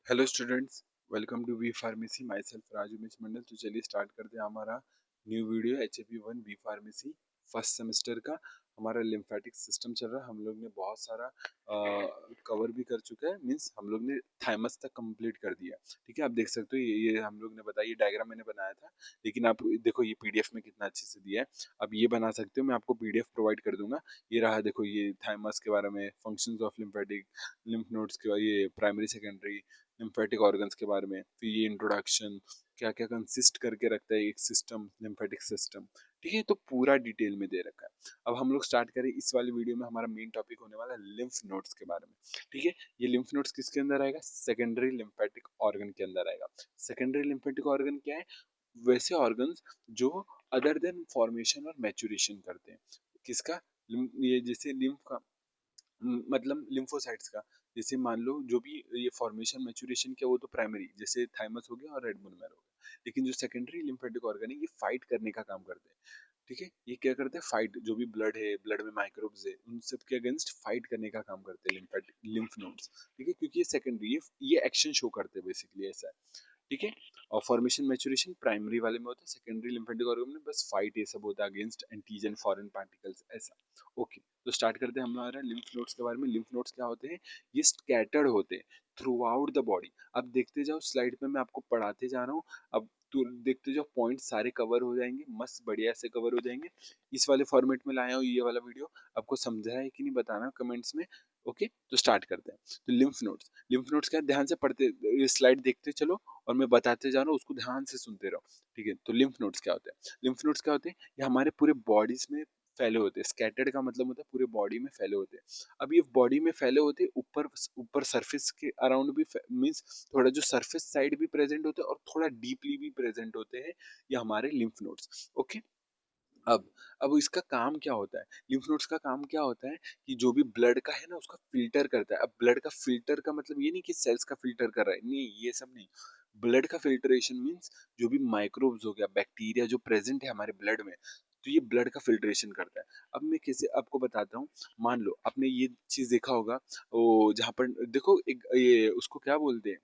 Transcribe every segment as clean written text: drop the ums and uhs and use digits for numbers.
Hello students, welcome to B pharmacy. My self Raju Miss Mandal. तो चलिए start करते हैं हमारा new video HAP1 B pharmacy first semester का। हमारा लिम्फेटिक सिस्टम चल रहा है। हम लोग ने बहुत सारा कवर भी कर चुका है, मींस हम लोग ने थाइमस तक कंप्लीट कर दिया। ठीक है, आप देख सकते हो ये हम लोग ने बताया, ये डायग्राम मैंने बनाया था, लेकिन आप देखो ये PDF में कितना अच्छे से दिया है। अब ये बना सकते हो, मैं आपको PDF प्रोवाइड कर दूंगा। ये रहा, देखो ये थाइमस के बारे में, functions of lymphatic, lymph nodes के बारे, ये प्राइमरी सेकेंडरी लिम्फेटिक ऑर्गन्स के बारे में, फिर ये इंट्रोडक्शन, क्या क्या कंसिस्ट करके रखता है एक सिस्टम, लिम्फेटिक सिस्टम। ठीक है, तो पूरा डिटेल में दे रखा है। अब हम लोग स्टार्ट करें। इस वाले वीडियो में हमारा मेन टॉपिक होने वाला है लिम्फ नोड्स के बारे में। ठीक है, ये लिम्फ नोड्स किसके अंदर आएगा? सेकेंडरी लिम्फेटिक ऑर्गन के अंदर आएगा। सेकेंडरी लिम्फेटिक ऑर्गन क्या है? वैसे ऑर्गन्स जो अदर देन फॉर्मेशन और मैच्योरेशन करते हैं। किसका? ये जैसे लिम्फ का मतलब लिम्फोसाइट्स का। जैसे मान लो जो भी ये फॉर्मेशन मैच्योरेशन किया वो तो प्राइमरी, जैसे थाइमस हो गया और रेड बोन मैरो हो गया। लेकिन जो सेकेंडरी लिम्फेटिक ऑर्गन है, ये फाइट करने का काम करते हैं। ठीक है, ये क्या करते हैं? फाइट, जो भी ब्लड है, ब्लड में माइक्रोब्स है, उन सब के अगेंस्ट फाइट करने का काम करते हैं लिम्फेटिक लिम्फ नोड्स। ठीक है, क्योंकि ये सेकेंडरी, ये एक्शन शो करते हैं बेसिकली, ऐसा है। ठीक है, और फॉर्मेशन मैच्योरेशन प्राइमरी वाले में होता है, सेकेंडरी लिम्फेटिक ऑर्गन में बस फाइट ये सब होता है अगेंस्ट एंटीजन फॉरेन पार्टिकल्स, ऐसा। ओके, तो स्टार्ट करते हैं हमारा लिम्फ नोड्स के बारे में। लिम्फ नोड्स क्या होते हैं? ये स्कैटर्ड होते हैं थ्रू आउट द बॉडी। अब देखते जाओ स्लाइड पे, मैं आपको पढ़ाते जा रहा हूँ। अब तो देखते जाओ, पॉइंट सारे कवर हो जाएंगे, मस्त बढ़िया से कवर हो जाएंगे। इस वाले फॉर्मेट में लाया हूँ ये वाला वीडियो। आपको समझा है कि नहीं बताना कमेंट्स में। ओके, तो स्टार्ट करते हैं। तो लिम्फ नोड्स क्या है? ध्यान से पढ़ते, ये स्लाइड देखते चलो और मैं बताते जा रहा हूँ, उसको ध्यान से सुनते रहो। ठीक है, तो लिम्फ नोड्स क्या होते हैं? लिम्फ नोड्स क्या होते हैं? ये हमारे पूरे बॉडीज में फैले होते हैं। स्कैटर्ड का मतलब होता है पूरे बॉडी में फैले होते हैं। अब ये बॉडी में फैले होते हैं, ऊपर ऊपर सरफेस के अराउंड भी, मींस थोड़ा जो सरफेस साइड भी प्रेजेंट होते हैं और थोड़ा डीपली भी प्रेजेंट होते हैं, ये हमारे लिम्फ नोड्स। ओके, अब अब इसका काम क्या होता है? लिम्फ नोड्स का काम क्या होता है कि जो भी ब्लड का है ना, उसका फिल्टर करता है। अब ब्लड का फिल्टर का मतलब ये नहीं कि सेल्स का फिल्टर कर रहा है, नहीं, ये सब नहीं। ब्लड का फिल्ट्रेशन मींस जो भी माइक्रोब्स हो गया, बैक्टीरिया जो प्रेजेंट है हमारे ब्लड में, तो ये ब्लड का फिल्ट्रेशन करता है। अब मैं कैसे आपको बताता हूँ। मान लो आपने ये चीज देखा होगा, वो जहाँ पर देखो, एक ये उसको क्या बोलते हैं,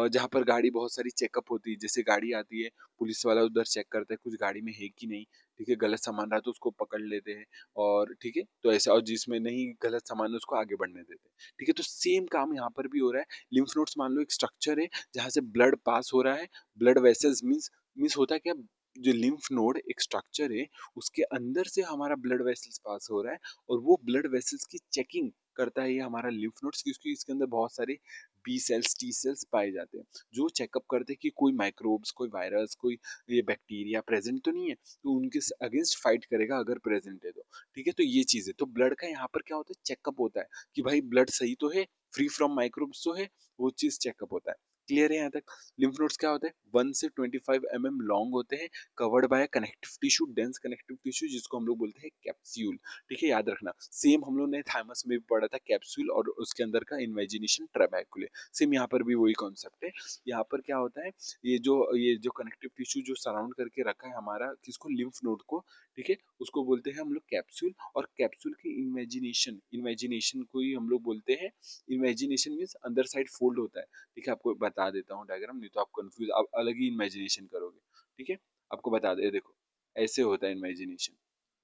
जहाँ पर गाड़ी बहुत सारी चेकअप होती है। जैसे गाड़ी आती है, पुलिस वाला उधर चेक करता है कुछ गाड़ी में है कि नहीं। ठीक है, गलत सामान रहा तो उसको पकड़ लेते हैं, और ठीक है, तो ऐसा, और जिसमें नहीं गलत सामान है उसको आगे बढ़ने देते हैं। ठीक है, तो सेम काम यहाँ पर भी हो रहा है। लिम्फ नोड्स मान लो एक स्ट्रक्चर है जहाँ से ब्लड पास हो रहा है। ब्लड वेसल्स मीन्स मीन्स होता है क्या? जो लिम्फ नोड एक स्ट्रक्चर है, उसके अंदर से हमारा ब्लड वेसल्स पास हो रहा है, और वो ब्लड वेसल्स की चेकिंग करता है ये हमारा लिम्फ नोड्स, क्योंकि इसके अंदर बहुत सारे बी सेल्स, टी सेल्स पाए जाते हैं, जो चेकअप करते हैं कि कोई माइक्रोब्स, कोई वायरस, कोई ये बैक्टीरिया प्रेजेंट तो नहीं है, तो उनके अगेंस्ट फाइट करेगा अगर प्रेजेंट है तो। ठीक है, तो ये चीज है। तो ब्लड का यहाँ पर क्या होता है? चेकअप होता है कि भाई ब्लड सही तो है, फ्री फ्रॉम माइक्रोब्स तो है, वो चीज चेकअप होता है। क्लियर है यहाँ तक? लिम्फ नोड्स क्या होते हैं? 1 से 25 mm लॉन्ग होते हैं, covered by connective tissue, dense connective tissue, जिसको हम लोग बोलते हैं कैप्सूल। ठीक है, याद रखना। सेम हम लोग ने थाइमस में भी पढ़ा था कैप्सूल, और उसके अंदर का इन्वेजिनेशन ट्रेबैकुले। सेम यहाँ पर भी वही कॉन्सेप्ट है। यहाँ पर क्या होता है? ये जो कनेक्टिव टिश्यू जो सराउंड करके रखा है हमारा किसको? लिम्फ नोड को। ठीक है, उसको बोलते हैं हम लोग कैप्सूल। और कैप्सूल की इन्वेजिनेशन इन्वेजिनेशन को ही हम लोग बोलते हैं। इमेजिनेशन मीन्स अंदर साइड फोल्ड होता है। ठीक है, आपको बता देता हूँ डायग्राम, नहीं तो आप कंफ्यूज, आप अलग ही इमेजिनेशन करोगे। ठीक है, आपको बता दे, देखो ऐसे होता है इमेजिनेशन,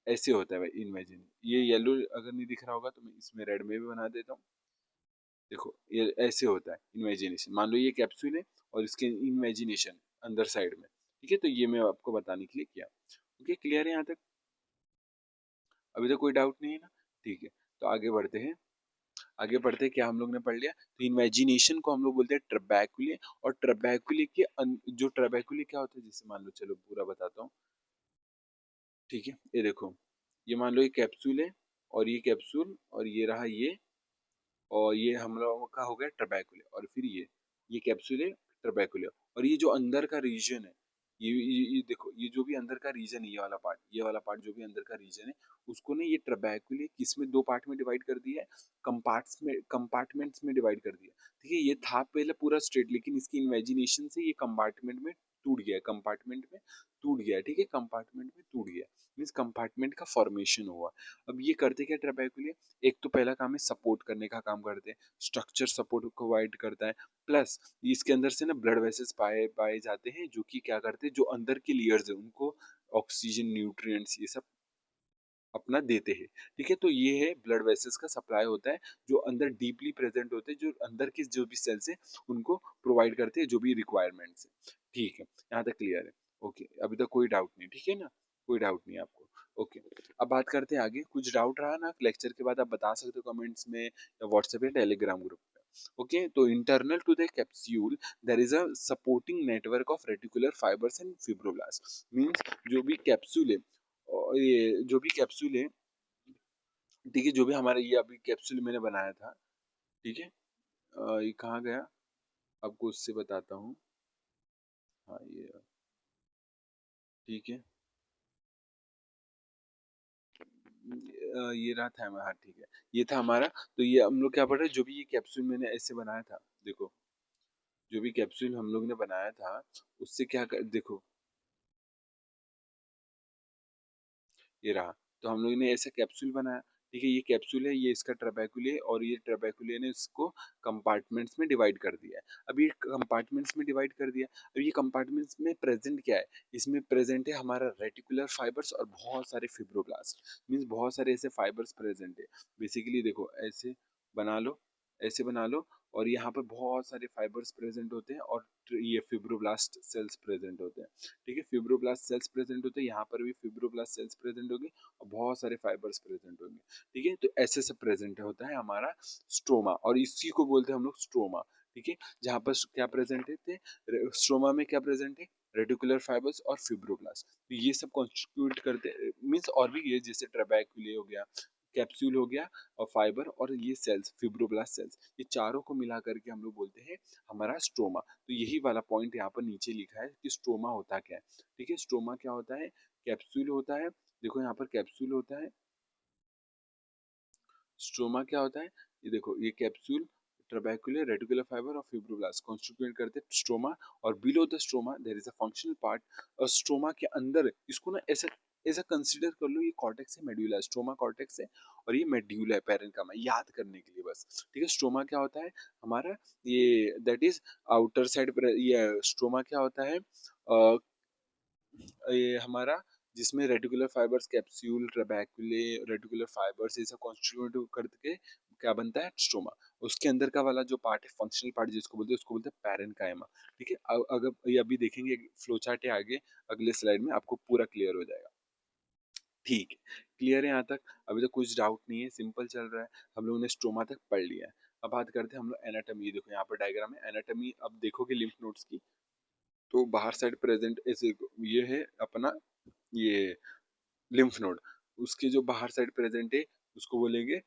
ऐसे होता है भाई इमेजिन। ये येलो अगर नहीं दिख रहा होगा तो मैं इसमें रेड में भी बना देता हूँ। देखो ये ऐसे होता है इमेजिनेशन। मान लो ये कैप्सूल है और इसके इमेजिनेशन अंदर साइड में। ठीक है, तो ये मैं आपको बताने के लिए किया। ओके, क्लियर है यहाँ तक? अभी तो कोई डाउट नहीं है ना? ठीक है, तो आगे बढ़ते हैं। आगे बढ़ते क्या हम लोग ने पढ़ लिया? तो इमेजिनेशन को हम लोग बोलते हैं ट्रबैकुले। और ट्रबैकुले के जो ट्रबैकुले क्या होता है, जैसे मान लो, चलो पूरा बताता हूँ। ठीक है, ये देखो, ये मान लो ये कैप्सूल है, और ये कैप्सूल, और ये रहा ये, और ये हम लोगों का हो गया ट्रबैकुले, और फिर ये कैप्सूल है, ट्रबैकुले। और ये जो अंदर का रीजन है, ये देखो, ये जो भी अंदर का रीजन है, ये वाला पार्ट जो भी अंदर का रीजन है, उसको ने ये ट्रबैकुले किसमें दो पार्ट में डिवाइड कर दिया है? कंपार्टमेंट्स में डिवाइड कर दिया। ठीक है, ये था पहले पूरा स्ट्रेट, लेकिन इसकी इमेजिनेशन से ये कंपार्टमेंट में टूट गया, कंपार्टमेंट में टूट गया, ठीक है, कंपार्टमेंट में टूट गया, मीन्स कंपार्टमेंट का फॉर्मेशन हुआ। अब ये करते क्या ट्रेबेकुले, एक तो पहला काम है सपोर्ट करने का काम करते हैं, स्ट्रक्चर सपोर्ट प्रोवाइड करता है, प्लस इसके अंदर से ना ब्लड वेसल्स पाए पाए जाते हैं जो कि क्या करते हैं, जो अंदर की लेयर्स है उनको ऑक्सीजन, न्यूट्रिएंट्स ये सब अपना देते हैं, ठीक है। तो ये है ब्लड वेसल्स का सप्लाई होता है, जो अंदर डीपली प्रेजेंट होते हैं, जो अंदर के जो भी सेल्स हैं उनको प्रोवाइड करते हैं जो भी रिक्वायरमेंट्स है, ठीक है, यहाँ तक क्लियर है। ओके, अभी तक कोई डाउट नहीं, ठीक है ना, कोई डाउट नहीं आपको। ओके, अब बात करते हैं आगे, कुछ डाउट रहा ना लेक्चर के बाद आप बता सकते हो कमेंट्स में या व्हाट्सएप या टेलीग्राम ग्रुप पे। ओके, तो internal to the capsule there is a supporting network of reticular fibres and fibroblast, means जो भी कैप्सूल है, और ये जो भी कैप्सूल है, ठीक है, जो भी हमारा ये अभी कैप्सूल मैंने बनाया था, ठीक है, ये कहाँ गया, आपको उससे बताता हूँ। हाँ ये, ठीक है, ये रहा था हमारा, हाँ ठीक है, ये था हमारा। तो ये हम लोग क्या पढ़ रहे हैं, जो भी ये कैप्सूल मैंने ऐसे बनाया था, देखो जो भी कैप्सूल हम लोग ने बनाया था उससे क्या कर, देखो ये रहा, तो हम लोग ने ऐसा कैप्सूल बनाया, ठीक है, ये कैप्सूल है, ये इसका ट्रबैकुले, और ये ट्रबैकुले ने इसको कंपार्टमेंट्स में डिवाइड कर दिया है। अब ये कंपार्टमेंट्स में डिवाइड कर दिया, अब ये कंपार्टमेंट्स में प्रेजेंट क्या है, इसमें प्रेजेंट है हमारा रेटिकुलर फाइबर्स और बहुत सारे फिब्रोब्लास्ट, मीन्स बहुत सारे ऐसे फाइबर्स प्रेजेंट है। बेसिकली देखो ऐसे बना लो, ऐसे बना लो, और यहाँ पर बहुत सारे फाइबर्स प्रेजेंट होते हैं, और ये फिब्रोब्लास्ट सेल्स प्रेजेंट होते हैं, ठीक है, फिब्रोब्लास्ट सेल्स प्रेजेंट होते हैं, यहाँ पर भी फिब्रोब्लास्ट सेल्स प्रेजेंट होंगे और बहुत सारे फाइबर्स प्रेजेंट होंगे, ठीक है। तो ऐसे सब प्रेजेंट होता है हमारा स्ट्रोमा, और इसी को बोलते हैं हम लोग स्ट्रोमा, ठीक है। जहाँ पर क्या प्रेजेंट है, स्ट्रोमा में क्या प्रेजेंट है, रेटिकुलर फाइबर्स और फिब्रोब्लास्ट, तो ये सब कॉन्स्टिट्यूट करते मीन्स, और भी ये जैसे ट्रेबैक्यूले हो गया, कैप्सूल हो गया, और फाइबर, और ये सेल्स फिब्रोब्लास्ट सेल्स, ये चारों को मिला करके हम लोग बोलते हैं हमारा स्ट्रोमा। तो यही वाला पॉइंट यहाँ पर नीचे लिखा है कि स्ट्रोमा होता क्या है, ठीक है। स्ट्रोमा क्या होता है, कैप्सूल होता है, देखो यहाँ पर कैप्सूल होता है, स्ट्रोमा क्या होता है, ये देखो ये कैप्सूल, ट्रबैकुलर, रेटिकुलर फाइबर और फिब्रोब्लास्ट कॉन्स्टिट्यूट करते हैं स्ट्रोमा, और below the stroma there is a functional part, और स्ट्रोमा के अंदर इसको ना ऐसा ऐसा कंसीडर कर लो, ये कॉर्टेक्स है, मेड्यूला, स्ट्रोमा कॉर्टेक्स है, और ये मेड्यूला है, पैरेन्काइमा, याद करने के लिए बस, ठीक है। स्ट्रोमा क्या होता है हमारा, ये दैट इज आउटर साइड, ये स्ट्रोमा क्या होता है, ये हमारा जिसमें reticular fibres, capsule, trabeculae, reticular fibres ये सब कॉन्स्टिट्यूट करके क्या बनता है, स्ट्रोमा। उसके अंदर का वाला जो पार्ट है, फंक्शनल पार्ट जिसको बोलते हैं, उसको बोलते हैं पैरेन्काइमा, ठीक है। अगर ये अभी देखेंगे फ्लो चार्ट है आगे, अगले स्लाइड में आपको पूरा क्लियर हो जाएगा, ठीक है। क्लियर है यहाँ तक, अभी तो कुछ डाउट नहीं है, सिंपल चल रहा है, हम लोगों ने स्ट्रोमा तक पढ़ लिया है। अब बात करते हैं हम लोग एनाटॉमी, देखो यहाँ पर डायग्राम है एनाटॉमी, अब देखोगे लिम्फ नोड्स की, तो बाहर साइड प्रेजेंट ऐसे, ये है अपना ये लिम्फ नोड, उसके जो बाहर साइड प्रेजेंट है उसको बोलेंगे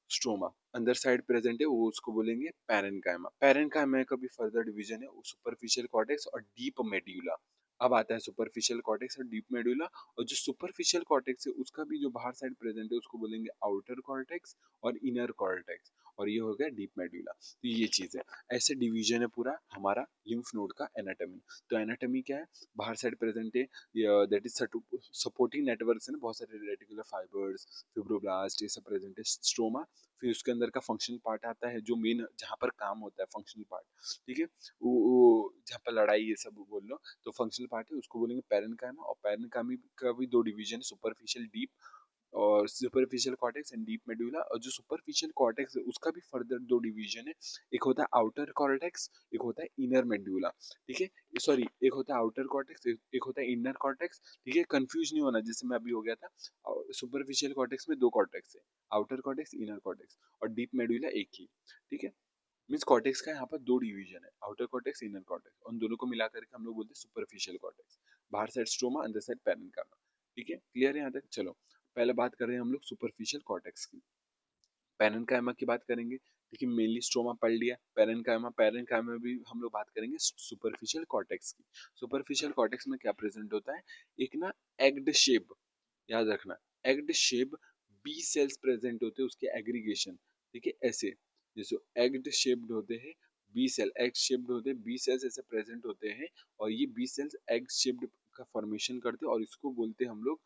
स्ट्रोमा, अंदर साइड प्रेजेंट है वो उसको बोलेंगे पैरेन्काइमा। पैरेन्काइमा का भी फर्दर डिवीजन है, सुपरफिशियल कॉर्टेक्स और डीप मेड्यूला। अब आता है सुपरफिशियल कॉर्टेक्स और डीप मेड्यूला, और जो सुपरफिशियल कॉर्टेक्स है उसका भी जो बाहर साइड प्रेजेंट है उसको बोलेंगे आउटर कॉर्टेक्स और इनर कॉर्टेक्स, और ये हो गया डीप मेड्यूला। तो ये चीज है, ऐसे डिवीजन है पूरा हमारा लिम्फ नोड का एनाटॉमी। तो एनाटॉमी क्या है, बाहर साइड प्रेजेंट है, दैट इज सपोर्टिंग नेटवर्क है ना, बहुत सारे रेटिकुलर फाइबर्स, फिब्रोब्लास्ट ये सब प्रेजेंट है, स्ट्रोमा, फिर उसके अंदर का फंक्शनल पार्ट आता है जो मेन जहाँ पर काम होता है, फंक्शनल पार्ट, ठीक है, वो जहाँ पर लड़ाई ये सब बोल लो, तो फंक्शनल पार्ट है उसको बोलेंगे पैरेन्काइमा, और पैरेन्काइमा का भी दो डिवीजन, सुपरफिशियल डीप, और superficial cortex and deep medulla, और जो सुपरफिशियल कॉर्टेक्स है उसका भी फर्दर दो डिवीजन है, एक होता है आउटर कॉर्टेक्स, एक होता है इनर मेडुला, ठीक है, सॉरी एक होता है आउटर कॉर्टेक्स, एक होता है इनर कॉर्टेक्स, ठीक है, कंफ्यूज नहीं होना जैसे मैं अभी हो गया था। सुपरफिशियल कॉर्टेक्स में दो कॉर्टेक्स है, आउटर कॉर्टेक्स, इनर कॉर्टेक्स, और डीप मेडुला एक ही, ठीक है। मीन्स कॉर्टेक्स का यहाँ पर दो डिवीजन है, आउटर कॉर्टेक्स, इनर कॉर्टेक्स, उन दोनों को मिला करके हम लोग बोलते हैं सुपरफिशियल कॉर्टेक्स, बाहर साइड स्ट्रोमा, अंदर साइड पैरेन्काइमा, ठीक है, क्लियर है यहाँ तक। चलो पहले बात कर रहे हैं हम लोग सुपरफिशियल कॉर्टेक्स की, पैरेन्काइमा की बात करेंगे, देखिए मेनली स्ट्रोमा पढ़ लिया, पैरेन्काइमा, पैरेन्काइमा में भी हम लोग बात करेंगे सुपरफिशियल कॉर्टेक्स की। सुपरफिशियल कॉर्टेक्स में क्या प्रेजेंट होता है, एक ना एग्ड शेप, याद रखना, egged shape B cells present होते हैं, उसके एग्रीगेशन, ठीक है, ऐसे जैसे एग्ड शेप्ड होते हैं बी सेल एग शेप्ड होते हैं, बी सेल्स ऐसे प्रेजेंट होते हैं और ये बी सेल्स एग शेप्ड का फॉर्मेशन करते हैं और इसको बोलते हैं हम लोग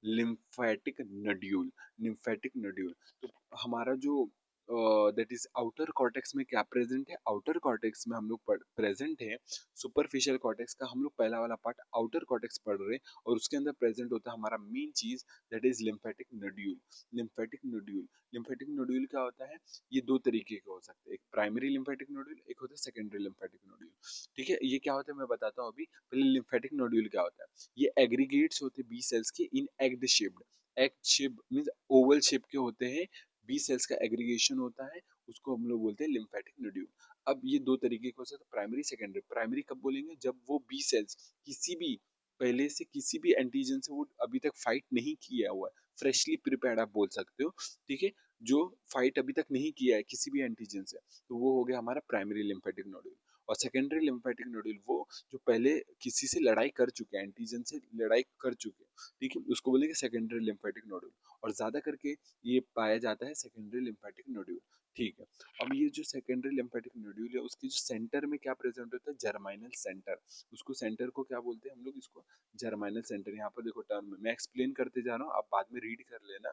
लिम्फेटिक नड्यूल। लिम्फेटिक नड्यूल तो हमारा जो दैट इज आउटर कॉर्टेक्स में क्या प्रेजेंट है, आउटर कॉर्टेक्स में हम लोग प्रेजेंट है सुपरफिशियल कॉर्टेक्स का हम लोग पहला वाला पार्ट आउटर कॉर्टेक्स पढ़ रहे हैं और उसके अंदर प्रेजेंट होता है हमारा मेन चीज that is lymphatic nodule. Lymphatic nodule, lymphatic nodule क्या होता है, ये दो तरीके के हो सकते हैं, एक प्राइमरी लिम्फेटिक नोड्यूल, एक होता है सेकेंडरी लिम्फेटिक नोड्यूल। ठीक है, ये क्या होता है मैं बताता हूँ अभी। पहले लिम्फेटिक नोड्यूल क्या होता है, ये एग्रीगेट्स होते हैं बी सेल्स के इन egg shaped, egg shape means oval shape के होते हैं, बी सेल्स का एग्रीगेशन होता है, उसको हम लोग बोलते हैं लिम्फेटिक नोड्यूल। अब ये दो तरीके के हो सकते हैं, प्राइमरी सेकेंडरी। प्राइमरी कब बोलेंगे, जब वो बी सेल्स किसी भी पहले से किसी भी एंटीजन से वो अभी तक फाइट नहीं किया हुआ है, फ्रेशली प्रिपेयर्ड आप बोल सकते हो। ठीक है, जो फाइट अभी तक नहीं किया है किसी भी एंटीजन से, तो वो हो गया हमारा प्राइमरी लिम्फेटिक नोड्यूल। और सेकेंडरी लिम्फेटिक नोड्यूल वो जो पहले किसी से लड़ाई कर चुके हैं, एंटीजन से लड़ाई कर चुके हैं, ठीक है, उसको बोलेंगे सेकेंडरी लिम्फेटिक नोड्यूल। और ज्यादा करके ये पाया जाता है सेकेंडरी लिम्फेटिक नोड्यूल। ठीक है, अब ये जो सेकेंडरी लिम्फेटिक नोड्यूल है उसके जो सेंटर में क्या प्रेजेंट होता है, जर्माइनल सेंटर। उसको सेंटर को क्या बोलते हैं हम लोग, इसको जर्माइनल सेंटर। यहाँ पर देखो टर्म मैं एक्सप्लेन करते जा रहा हूँ, आप बाद में रीड कर लेना।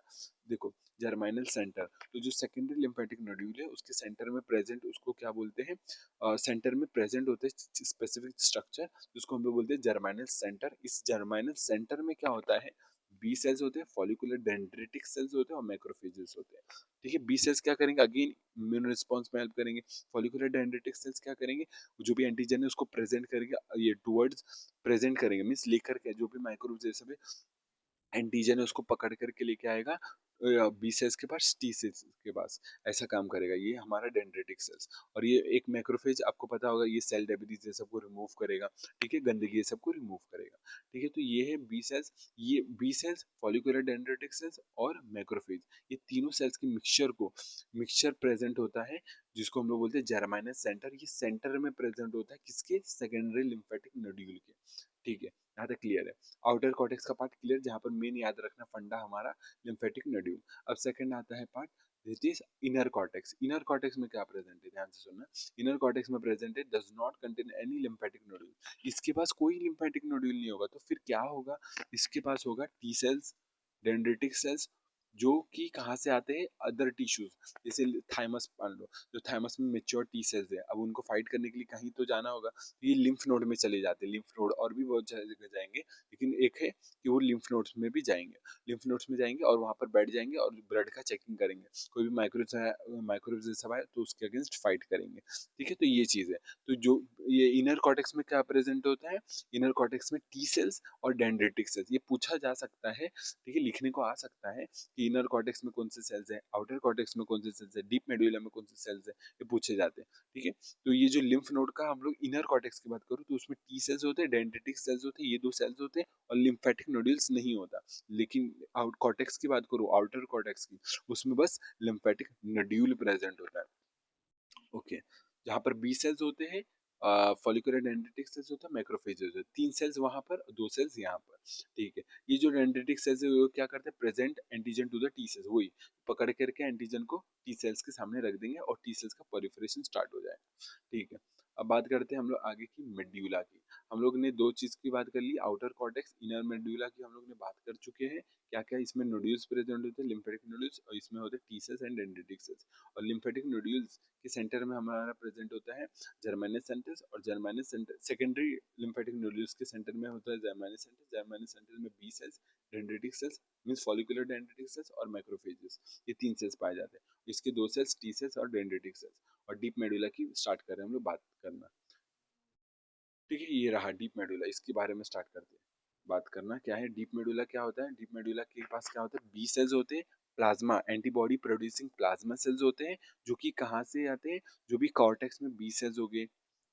देखो जर्माइनल सेंटर, तो जो सेकेंडरी लिम्फेटिक नोड्यूल है उसके सेंटर में प्रेजेंट, उसको क्या बोलते हैं, सेंटर में प्रेजेंट होते हैं स्पेसिफिक स्ट्रक्चर जिसको हम लोग बोलते हैं जर्माइनल सेंटर। इस जर्माइनल सेंटर में क्या होता है, बी सेल्स होते हैं, फॉलिकुलर डेंड्रिटिक सेल्स होते हैं और मैक्रोफेजेस होते हैं। ठीक है, बी सेल्स क्या करेंगे, अगेन इम्यून रिस्पॉन्स में हेल्प करेंगे। फॉलिकुलर डेंड्रिटिक सेल्स क्या करेंगे, जो भी एंटीजन है उसको प्रेजेंट करेंगे, ये टुवर्ड्स प्रेजेंट करेंगे मीन्स लेकर के, जो भी माइक्रोब जैसे भी एंटीजन है उसको पकड़ करके लेके आएगा बी सेल्स के पास, टी सेल्स के पास, ऐसा काम करेगा ये हमारा डेंड्रिटिक सेल्स। और ये एक मैक्रोफेज आपको पता होगा, ये सेल डेब्रिस ये सब को रिमूव करेगा। ठीक है, गंदगी ये सब को रिमूव करेगा। ठीक है, तो ये है बी सेल्स, ये B cells, follicular dendritic cells और मैक्रोफेज, ये तीनों सेल्स के मिक्सचर प्रेजेंट होता है जिसको हम लोग बोलते हैं जर्माइनल सेंटर। ये सेंटर में प्रेजेंट होता है किसके, सेकेंडरी लिम्फेटिक नोड्यूल के। ठीक है, यहाँ तक क्लियर है। आउटर कॉर्टेक्स का पार्ट क्लियर, जहाँ पर मेन याद रखना फंडा हमारा लिम्फेटिक नोड्यूल। अब सेकंड आता है part this is inner cortex. Inner cortex में क्या प्रेजेंट है, ध्यान से सुनना। इनर कॉर्टेक्स में प्रेजेंट है does not contain any lymphatic nodule. इसके पास कोई लिम्फेटिक नोड्यूल नहीं होगा, तो फिर क्या होगा, इसके पास होगा टी सेल्स, डेंड्रिटिक सेल्स, जो कि कहाँ से आते हैं, अदर टिश्यूज, जैसे थाइमस मान लो, जो थाइमस में मेच्योर टी सेल्स है, अब उनको फाइट करने के लिए कहीं तो जाना होगा, तो ये लिम्फ नोड में चले जाते हैं। लिम्फ नोड और भी बहुत जगह जाएंगे, लेकिन एक है कि वो लिम्फ नोड्स में भी जाएंगे, लिम्फ नोड्स में जाएंगे और वहां पर बैठ जाएंगे और ब्लड का चेकिंग करेंगे, कोई भी माइक्रोब जैसा है तो उसके अगेंस्ट फाइट करेंगे। ठीक है, तो ये चीज है। तो जो ये इनर कॉर्टेक्स में क्या प्रेजेंट होता है, इनर कॉर्टेक्स में टी सेल्स और डेंड्रिटिक सेल्स, ये पूछा जा सकता है। ठीक है, लिखने को आ सकता है कि इनर कॉर्टेक्स में कौन से सेल्स है, आउटर कॉर्टेक्स में कौन से सेल्स है, डीप मेडुला में कौन से सेल्स है, ये पूछे जाते हैं। ठीक है, तो ये जो लिम्फ नोड का हम लोग इनर कॉर्टेक्स की बात करूँ तो उसमें टी सेल्स होते हैं, डेंड्रिटिक सेल्स होते हैं, ये दो सेल्स होते हैं और लिम्फेटिक नोड्यूल्स नहीं होता। लेकिन आउट कॉर्टेक्स की बात करूँ, आउटर कॉर्टेक्स की, उसमें बस लिम्फेटिक नोड्यूल प्रेजेंट होता है। ओके, जहाँ पर बी सेल्स होते हैं, फॉलिकुलर डेंड्रिटिक सेल्स होता है, मैक्रोफेजेस होते हैं, तीन सेल्स वहां पर, दो सेल्स यहाँ पर। ठीक है, ये जो डेंड्रिटिक सेल्स है वो क्या करते हैं, present antigen to the T cells, वही पकड़ करके एंटीजन को टी सेल्स के सामने रख देंगे और टी सेल्स का प्रोलिफरेशन स्टार्ट हो जाएगा। ठीक है, अब बात करते हैं हम लोग आगे की मेड्यूला की। हम लोग ने दो चीज की बात कर ली, आउटर कॉर्टेक्स, इनर मेड्यूला की हम लोग ने बात कर चुके हैं। क्या क्या इसमें नोड्यूल्स प्रेजेंट होते हैं, लिम्फेटिक नोड्यूल्स, और इसमें होते हैं T cells and dendritic cells. और लिम्फेटिक नोड्यूल्स के सेंटर में हमारा प्रेजेंट होता है जर्माइनस सेंटर्स, और germinal centre secondary lymphatic nodules के सेंटर में होता है जर्माइनस सेंटर। जर्माइनस सेंटर में B cells, dendritic cells means follicular dendritic cells और मैक्रोफेजेस, ये तीन सेल्स पाए जाते हैं। इसके दो सेल्स टी सेल्स और डेंड्रिटिक सेल्स। और डीप मेडुला की स्टार्ट कर रहे हैं हम लोग बात करना। ठीक है, ये रहा डीप मेडुला, इसके बारे में स्टार्ट करते हैं बात करना। क्या है डीप मेडुला, क्या होता है, डीप मेडुला के पास क्या होता है, बी सेल्स होते हैं, plasma antibody producing plasma cells होते हैं, जो कि कहाँ से आते हैं, जो भी कॉर्टेक्स में बी सेल्स हो गए,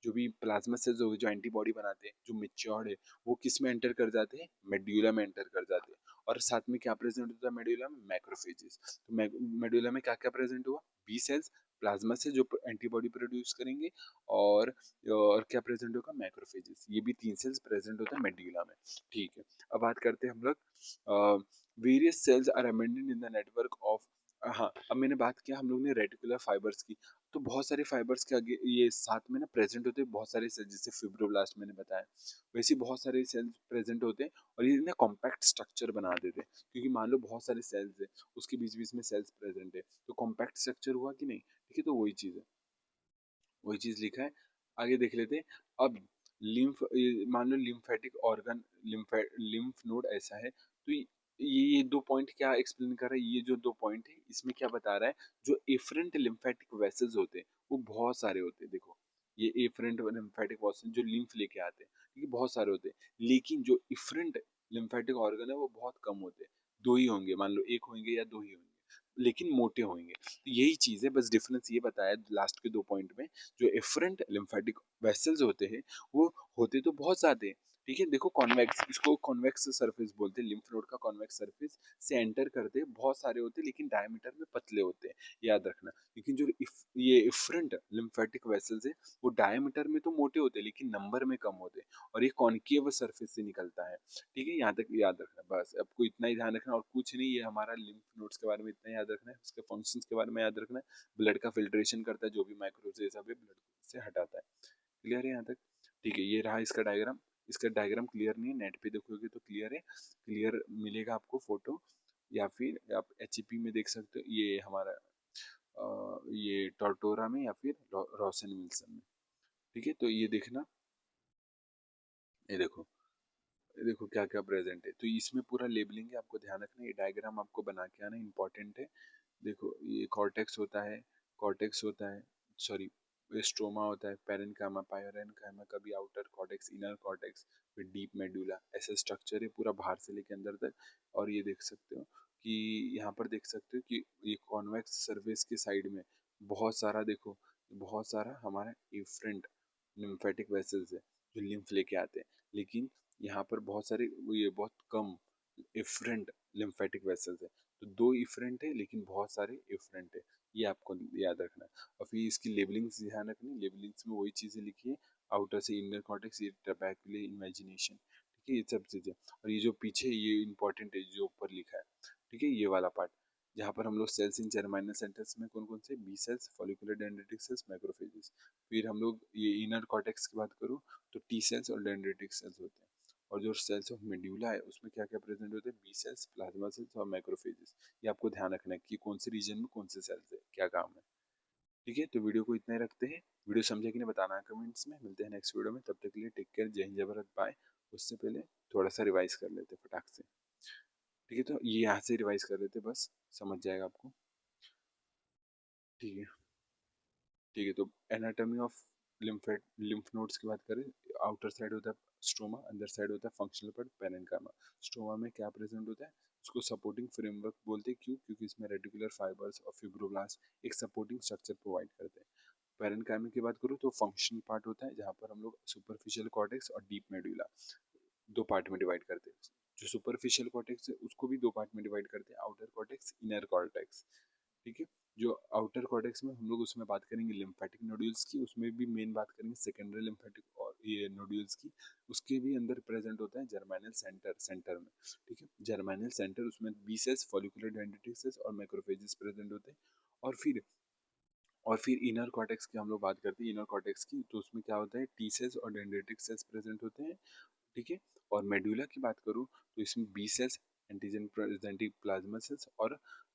जो भी प्लाज्मा सेल्स हो गए जो एंटीबॉडी बनाते हैं, जो मेच्योर्ड है, वो किस में एंटर कर जाते हैं, मेड्यूला में एंटर कर जाते हैं। और साथ में क्या प्रेजेंट होता है मेडुला में, मैक्रोफेजेस। तो मेडुला में क्या क्या प्रेजेंट हुआ, बी सेल्स, प्लाज्मा से जो एंटीबॉडी प्रोड्यूस करेंगे, और क्या प्रेजेंट होगा, मैक्रोफेजेस, ये भी तीन सेल्स प्रेजेंट होता है मेड्यूला में। ठीक है, अब बात करते हैं हम लोग various cells are abundant in the network of हाँ, अब मैंने बात किया हम लोग ने रेटिकुलर फाइबर्स की, तो बहुत सारे फाइबर्स के आगे ये साथ में ना प्रेजेंट होते हैं बहुत सारे सेल्स, जैसे फिब्रोब्लास्ट मैंने बताया, वैसे ही बहुत सारे सेल्स प्रेजेंट होते हैं और ये ना कॉम्पैक्ट स्ट्रक्चर बना देते हैं, क्योंकि मान लो बहुत सारे सेल्स है, उसके बीच बीच में सेल्स प्रेजेंट है, तो कॉम्पैक्ट स्ट्रक्चर हुआ कि नहीं, ठीक है, तो वही चीज है, वही चीज लिखा है। आगे देख लेते हैं। अब मान लो लिम्फेटिक ऑर्गन, लिम्फ नोड ऐसा है, तो ये दो पॉइंट क्या एक्सप्लेन कर रहा है, ये जो दो पॉइंट है इसमें क्या बता रहा है, जो एफरेंट लिम्फेटिक वेसल्स होते हैं वो बहुत सारे होते हैं, देखो ये एफरेंट लिम्फेटिक वेसल्स जो लिम्फ लेके आते हैं, ठीक है, बहुत सारे होते हैं, लेकिन जो इफरेंट लिम्फेटिक ऑर्गन है वो बहुत कम होते हैं, दो ही होंगे, मान लो एक होंगे या दो ही होंगे, लेकिन मोटे होंगे, तो यही चीज है, बस डिफरेंस ये बताया लास्ट के दो पॉइंट में, जो एफरेंट लिम्फेटिक वेसल्स होते हैं वो होते तो बहुत ज्यादा हैं, ठीक है, देखो कॉन्वेक्स, इसको कॉन्वेक्स सरफेस बोलते हैं, लिम्फ नोड का कॉन्वेक्स सरफेस से एंटर करते हैं बहुत सारे होते हैं, लेकिन डायमीटर में पतले होते हैं, याद रखना, लेकिन जो ये इफरेंट लिम्फेटिक वेसल्स है वो डायमीटर में तो मोटे होते हैं लेकिन नंबर में कम होते हैं, और ये कॉन्केव सरफेस से निकलता है, ठीक है, यहाँ तक याद रखना, बस आपको इतना ही ध्यान रखना और कुछ नहीं, ये हमारा लिम्फ नोड्स के बारे में इतना याद रखना है, उसके फंक्शंस के बारे में याद रखना है, ब्लड का फिल्ट्रेशन करता है, जो भी माइक्रोब्स ये सब है ब्लड से हटाता है, क्लियर है यहाँ तक, ठीक है, ये रहा इसका डायग्राम, इसका डायग्राम क्लियर नहीं है, नेट पे देखोगे तो क्लियर है, क्लियर मिलेगा आपको फोटो, या फिर आप एचईपी में देख सकते हो, ये हमारा ये टोरटोरा में या फिर रोशन विल्सन में, ठीक है, तो ये देखना, ये देखो, ये देखो क्या क्या प्रेजेंट है, तो इसमें पूरा लेबलिंग है, आपको ध्यान रखना, ये डायग्राम आपको बना के आना इंपॉर्टेंट है, देखो ये कॉर्टेक्स होता है, कॉर्टेक्स होता है, सॉरी स्ट्रोमा होता है, पेरेन्काइमा, पायरेन्काइमा, कभी आउटर कॉर्टेक्स, इनर कॉर्टेक्स, फिर डीप मेडुला, ऐसा स्ट्रक्चर है पूरा बाहर से लेके अंदर तक, और ये देख सकते हो कि यहाँ पर देख सकते हो कि ये कॉन्वेक्स सरफेस के साइड में बहुत सारा देखो, बहुत सारा हमारा इफरेंट लिम्फेटिक वेसल्स है जो लिम्फ लेके आते हैं, लेकिन यहाँ पर बहुत सारे ये बहुत कम इफरेंट लिम्फेटिक वेसल्स है, तो दो इफरेंट है लेकिन बहुत सारे इफरेंट है, ये आपको याद रखना है, और फिर इसकी लेबलिंग्स ध्यान रखनी, लेबलिंग्स में वही चीजें लिखी है, आउटर से इनर कॉर्टेक्स, ये ट्रैबेकुलर इमेजिनेशन, ठीक है, ये सब चीजें, और ये जो पीछे ये इंपॉर्टेंट है जो ऊपर लिखा है, ठीक है, ये वाला पार्ट, जहाँ पर हम लोग सेल्स इन जर्माइनल सेंटर्स में कौन कौन से, B cells, follicular dendritic cells, macrophages, फिर हम लोग ये इनर कॉर्टेक्स की बात करूँ तो टी सेल्स और डेंड्रिटिक सेल्स होते हैं, और जो सेल्स ऑफ मेड्यूला है उसमें क्या क्या प्रेजेंट होते हैं, बी सेल्स, प्लाज्मा सेल्स और मैक्रोफेजेस, ये आपको ध्यान रखना है कि कौन से रीजन में कौन से सेल्स है, क्या काम है, ठीक है, तो वीडियो को इतना ही रखते हैं, वीडियो समझे कि नहीं बताना है कमेंट्स में, मिलते हैं नेक्स्ट वीडियो में, तब तक के लिए टेक केयर, जय हिंद जय भारत, बाय। उससे पहले थोड़ा सा रिवाइज कर लेते हैं फटाक से, ठीक है, तो ये यहाँ से रिवाइज कर लेते बस, समझ जाएगा आपको, ठीक है, ठीक है, तो एनाटॉमी ऑफ लिम्फ नोड्स की बात करें, आउटर साइड होता है स्ट्रोमा, अंदर साइड होता है फंक्शनल पार्ट पेरेन्काइमा, स्ट्रोमा में क्या प्रेजेंट होता है, उसको सपोर्टिंग फ्रेमवर्क बोलते हैं, क्यों, क्योंकि इसमें रेटिकुलर फाइबर्स और फिब्रोब्लास्ट एक सपोर्टिंग स्ट्रक्चर प्रोवाइड करते हैं, पेरेन्काइमा की बात करूँ तो फंक्शनल पार्ट होता है, जहाँ पर हम लोग सुपरफिशियल कॉर्टेक्स और डीप मेडुला दो पार्ट में डिवाइड करते हैं, जो सुपरफिशियल कॉर्टेक्स है उसको भी दो पार्ट में डिवाइड करते हैं, आउटर कॉर्टेक्स, इनर कॉर्टेक्स, ठीक है, जो आउटर कॉर्टेक्स में हम लोग उसमें बात करेंगे लिम्फेटिक नोड्यूल्स की, उसमें भी मेन बात करेंगे सेकेंडरी लिम्फेटिक और ये नोड्यूल्स की, उसके भी अंदर प्रेजेंट होता है जर्माइनल सेंटर, सेंटर में, ठीक है, जर्माइनल सेंटर, उसमें B cells, follicular dendritic cells और मैक्रोफेजेस प्रेजेंट होते हैं, और फिर इनर कॉर्टेक्स की हम लोग बात करते हैं, इनर कॉर्टेक्स की, तो उसमें क्या होता है, टी सेल्स और डेंड्रिटिक सेल्स प्रेजेंट होते हैं, ठीक है, और मेडुला की बात करूँ तो इसमें B cells, antigen presenting plasma cells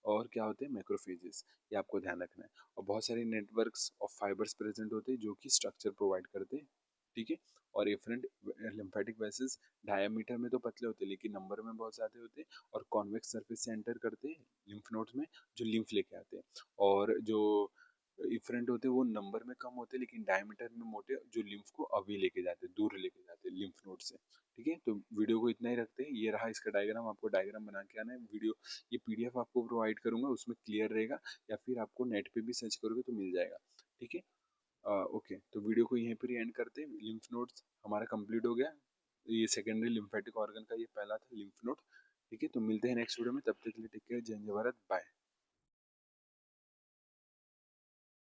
और क्या होते हैं, मैक्रोफेजेस, ये आपको ध्यान रखना है, और बहुत सारे नेटवर्क्स ऑफ फाइबर्स प्रेजेंट होते हैं जो कि स्ट्रक्चर प्रोवाइड करते हैं, ठीक है, और एफरेंट लिम्फेटिक वेसल्स डायमीटर में तो पतले होते हैं लेकिन नंबर में बहुत ज्यादा होते हैं, और कॉन्वेक्स सरफेस से एंटर करते हैं लिम्फ नोड्स में, जो लिम्फ लेके आते हैं, और जो इफरेंट होते हैं वो नंबर में कम होते हैं लेकिन डायमीटर में मोटे, जो लिम्फ को अवे लेके जाते हैं, दूर लेके जाते हैं लिम्फ नोड से, ठीक है, तो वीडियो को इतना ही रखते हैं, ये रहा इसका डायग्राम, आपको डायग्राम बना के आना है, वीडियो ये पीडीएफ आपको प्रोवाइड करूंगा, उसमें क्लियर रहेगा, या फिर आपको नेट पे भी सर्च करोगे तो मिल जाएगा, ठीक है, ओके, तो वीडियो को यहीं पर ही एंड करते हैं, लिम्फ नोड्स हमारा कंप्लीट हो गया, ये सेकेंडरी लिम्फेटिक ऑर्गन का ये पहला था लिम्फ नोड, ठीक है, तो मिलते हैं नेक्स्ट वीडियो में, तब तक के लिए टेक केयर, जय हिंद, जय भारत, बाय।